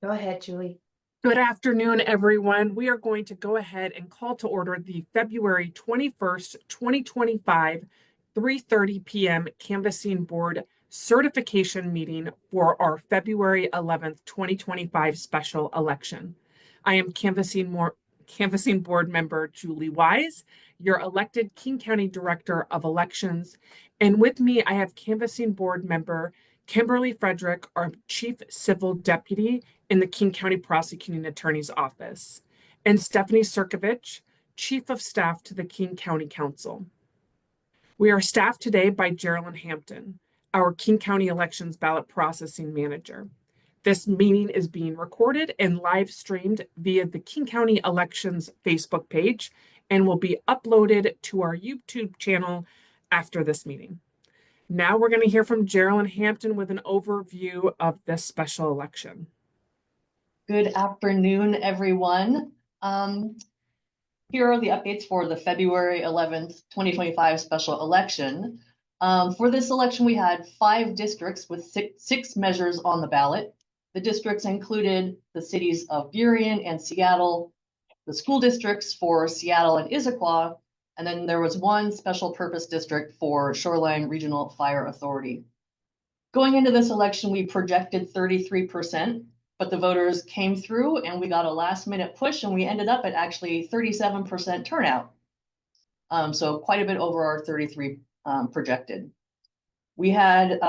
Go ahead, Julie. Good afternoon, everyone. We are going to go ahead and call to order the February 21st, 2025, 3:30 p.m. Canvassing Board certification meeting for our February 11th, 2025 special election. I am Canvassing Board member Julie Wise, your elected King County Director of Elections, and with me I have Canvassing Board member Kimberly Frederick, our Chief Civil Deputy in the King County Prosecuting Attorney's Office, and Stephanie Sirkovich, Chief of Staff to the King County Council. We are staffed today by Geraldine Hampton, our King County Elections Ballot Processing Manager. This meeting is being recorded and live streamed via the King County Elections Facebook page and will be uploaded to our YouTube channel after this meeting. Now we're going to hear from Geraldine Hampton with an overview of this special election. Good afternoon, everyone. Here are the updates for the February 11th, 2025 special election. For this election, we had 5 districts with six measures on the ballot. The districts included the cities of Burien and Seattle, the school districts for Seattle and Issaquah, and then there was one special purpose district for Shoreline Regional Fire Authority. Going into this election, we projected 33%, but the voters came through and we got a last minute push and we ended up at actually 37% turnout. So quite a bit over our 33 projected. We had,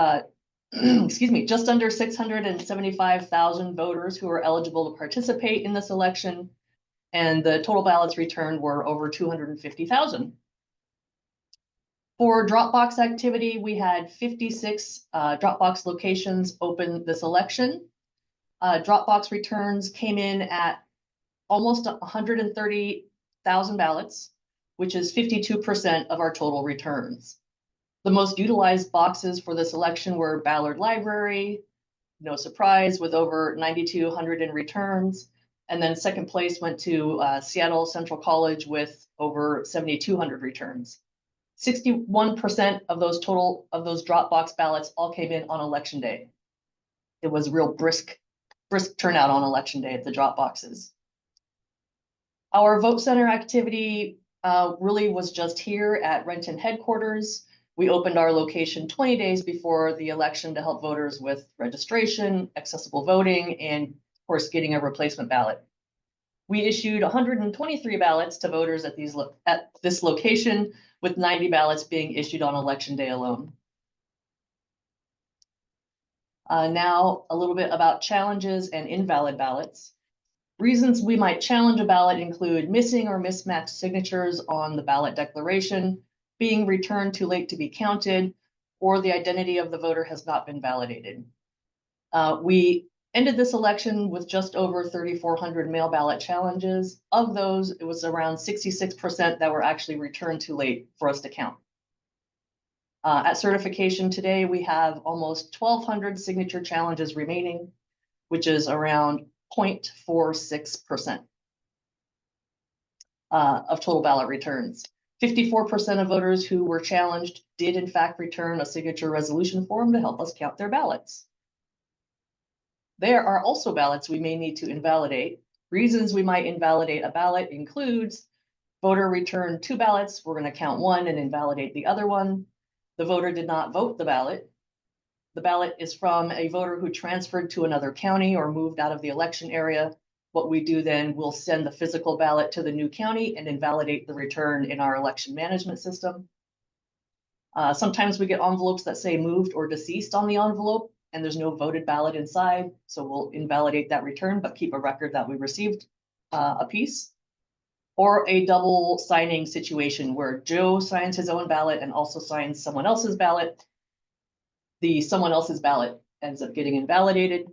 just under 675,000 voters who were eligible to participate in this election, and the total ballots returned were over 250,000. For Dropbox activity, we had 56 Dropbox locations open this election. Dropbox returns came in at almost 130,000 ballots, which is 52% of our total returns. The most utilized boxes for this election were Ballard Library, no surprise, with over 9,200 in returns. And then second place went to Seattle Central College with over 7,200 returns. 61% of those Dropbox ballots all came in on election day. It was real brisk turnout on election day at the drop boxes. Our vote center activity really was just here at Renton headquarters. We opened our location 20 days before the election to help voters with registration, accessible voting, and of course getting a replacement ballot. We issued 123 ballots to voters at this location, with 90 ballots being issued on election day alone. Now, a little bit about challenges and invalid ballots. Reasons we might challenge a ballot include missing or mismatched signatures on the ballot declaration, being returned too late to be counted, or the identity of the voter has not been validated. We ended this election with just over 3,400 mail ballot challenges. Of those, it was around 66% that were actually returned too late for us to count. At certification today, we have almost 1,200 signature challenges remaining, which is around 0.46% of total ballot returns. 54% of voters who were challenged did in fact return a signature resolution form to help us count their ballots. There are also ballots we may need to invalidate. Reasons we might invalidate a ballot includes voter returned 2 ballots, we're going to count one and invalidate the other one. The voter did not vote the ballot. The ballot is from a voter who transferred to another county or moved out of the election area. What we do then, we'll send the physical ballot to the new county and invalidate the return in our election management system. Sometimes we get envelopes that say moved or deceased on the envelope, and there's no voted ballot inside, so we'll invalidate that return, but keep a record that we received a piece. Or a double signing situation where Joe signs his own ballot and also signs someone else's ballot. The someone else's ballot ends up getting invalidated.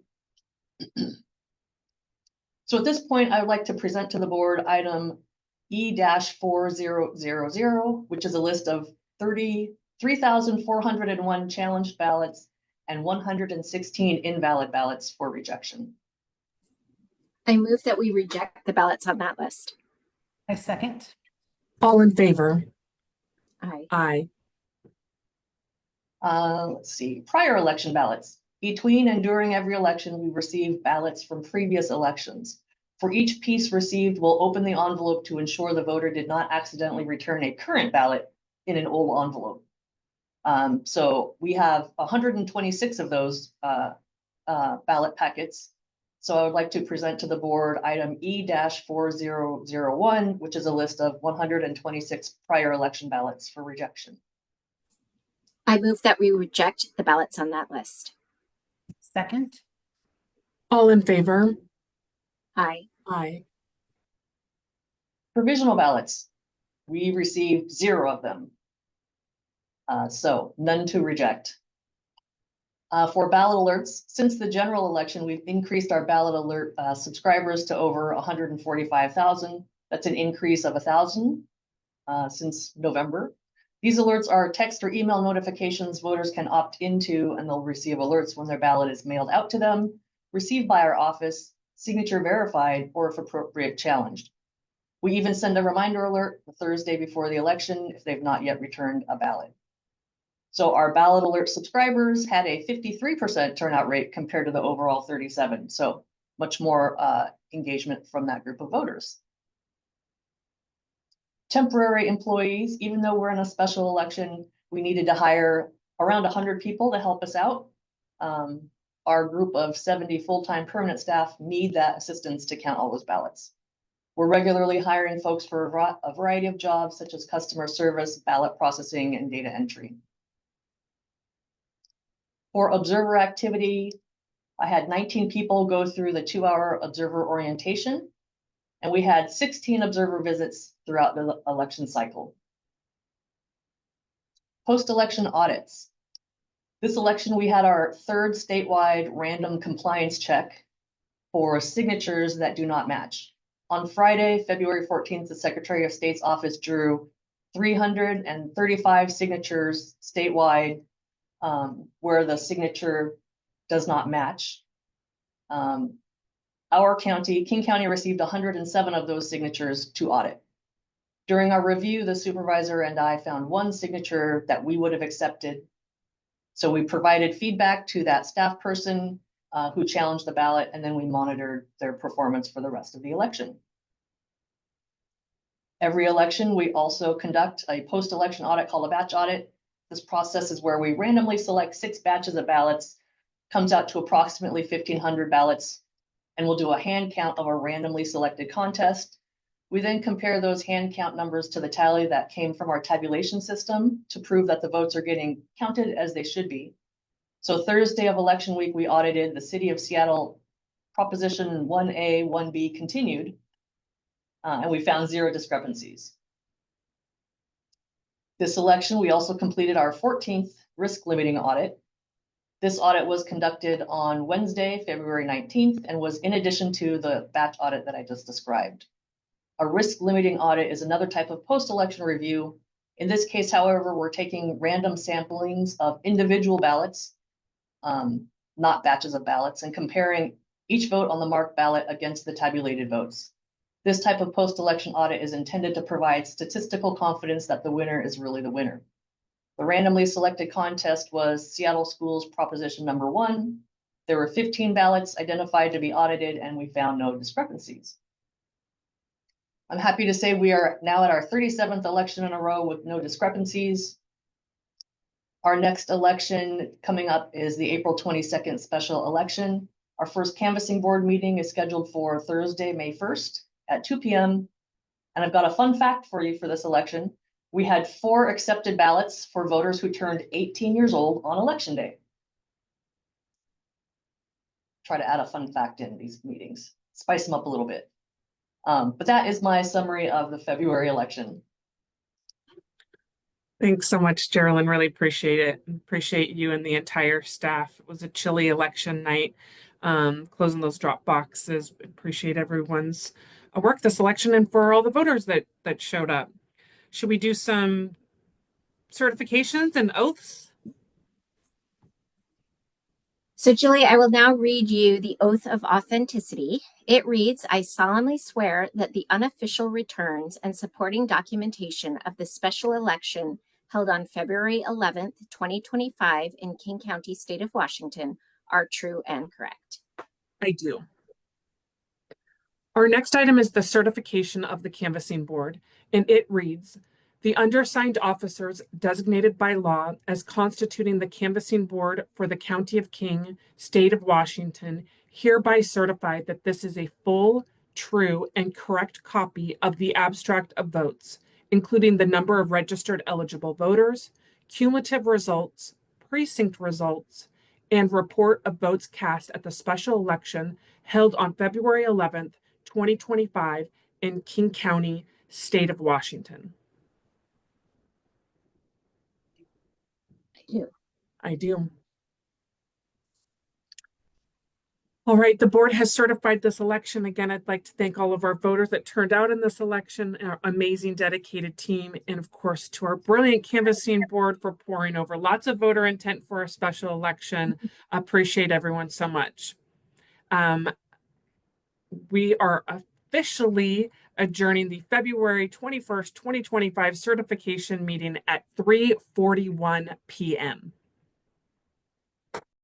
So at this point, I would like to present to the board item E-4000, which is a list of 3,401 challenged ballots and 116 invalid ballots for rejection. I move that we reject the ballots on that list. I second. All in favor? Aye. Aye. Let's see, prior election ballots. Between and during every election, we receive ballots from previous elections. For each piece received, we'll open the envelope to ensure the voter did not accidentally return a current ballot in an old envelope. So we have 126 of those ballot packets. So I would like to present to the board item E-4001, which is a list of 126 prior election ballots for rejection. I move that we reject the ballots on that list. Second. All in favor? Aye. Aye. Provisional ballots, we received 0 of them. So none to reject. For ballot alerts, since the general election, we've increased our ballot alert subscribers to over 145,000. That's an increase of 1,000 since November. These alerts are text or email notifications voters can opt into, and they'll receive alerts when their ballot is mailed out to them, received by our office, signature verified, or if appropriate, challenged. We even send a reminder alert the Thursday before the election if they've not yet returned a ballot. So our ballot alert subscribers had a 53% turnout rate compared to the overall 37%. So much more engagement from that group of voters. Temporary employees, even though we're in a special election, we needed to hire around 100 people to help us out. Our group of 70 full-time permanent staff need that assistance to count all those ballots. We're regularly hiring folks for a variety of jobs such as customer service, ballot processing, and data entry. For observer activity, I had 19 people go through the 2-hour observer orientation, and we had 16 observer visits throughout the election cycle. Post-election audits. This election, we had our 3rd statewide random compliance check for signatures that do not match. On Friday, February 14th, the Secretary of State's office drew 335 signatures statewide where the signature does not match. Our county, King County, received 107 of those signatures to audit. During our review, the supervisor and I found one signature that we would have accepted. So we provided feedback to that staff person who challenged the ballot, and then we monitored their performance for the rest of the election. Every election, we also conduct a post-election audit called a batch audit. This process is where we randomly select 6 batches of ballots, comes out to approximately 1,500 ballots, and we'll do a hand count of a randomly selected contest. We then compare those hand count numbers to the tally that came from our tabulation system to prove that the votes are getting counted as they should be. So Thursday of election week, we audited the City of Seattle Proposition 1A, 1B continued, and we found 0 discrepancies. This election, we also completed our 14th risk limiting audit. This audit was conducted on Wednesday, February 19th, and was in addition to the batch audit that I just described. A risk limiting audit is another type of post-election review. In this case, however, we're taking random samplings of individual ballots, not batches of ballots, and comparing each vote on the marked ballot against the tabulated votes. This type of post-election audit is intended to provide statistical confidence that the winner is really the winner. The randomly selected contest was Seattle Schools Proposition number 1. There were 15 ballots identified to be audited, and we found no discrepancies. I'm happy to say we are now at our 37th election in a row with no discrepancies. Our next election coming up is the April 22nd special election. Our first canvassing board meeting is scheduled for Thursday, May 1st at 2 p.m. And I've got a fun fact for you for this election. We had 4 accepted ballots for voters who turned 18 years old on election day. Try to add a fun fact in these meetings, spice them up a little bit. But that is my summary of the February election. Thanks so much, Geraldine. Really appreciate it. Appreciate you and the entire staff. It was a chilly election night. Closing those drop boxes. Appreciate everyone's work this election and for all the voters that showed up. Should we do some certifications and oaths? So, Julie, I will now read you the oath of authenticity. It reads, I solemnly swear that the unofficial returns and supporting documentation of the special election held on February 11th, 2025 in King County, State of Washington are true and correct. I do. Our next item is the certification of the canvassing board, and it reads, the undersigned officers designated by law as constituting the canvassing board for the County of King, State of Washington, hereby certify that this is a full, true, and correct copy of the abstract of votes, including the number of registered eligible voters, cumulative results, precinct results, and report of votes cast at the special election held on February 11th, 2025 in King County, State of Washington. I do. All right, the board has certified this election. Again, I'd like to thank all of our voters that turned out in this election, our amazing, dedicated team, and of course, to our brilliant canvassing board for pouring over lots of voter intent for a special election. Appreciate everyone so much. We are officially adjourning the February 21st, 2025 certification meeting at 3:41 p.m.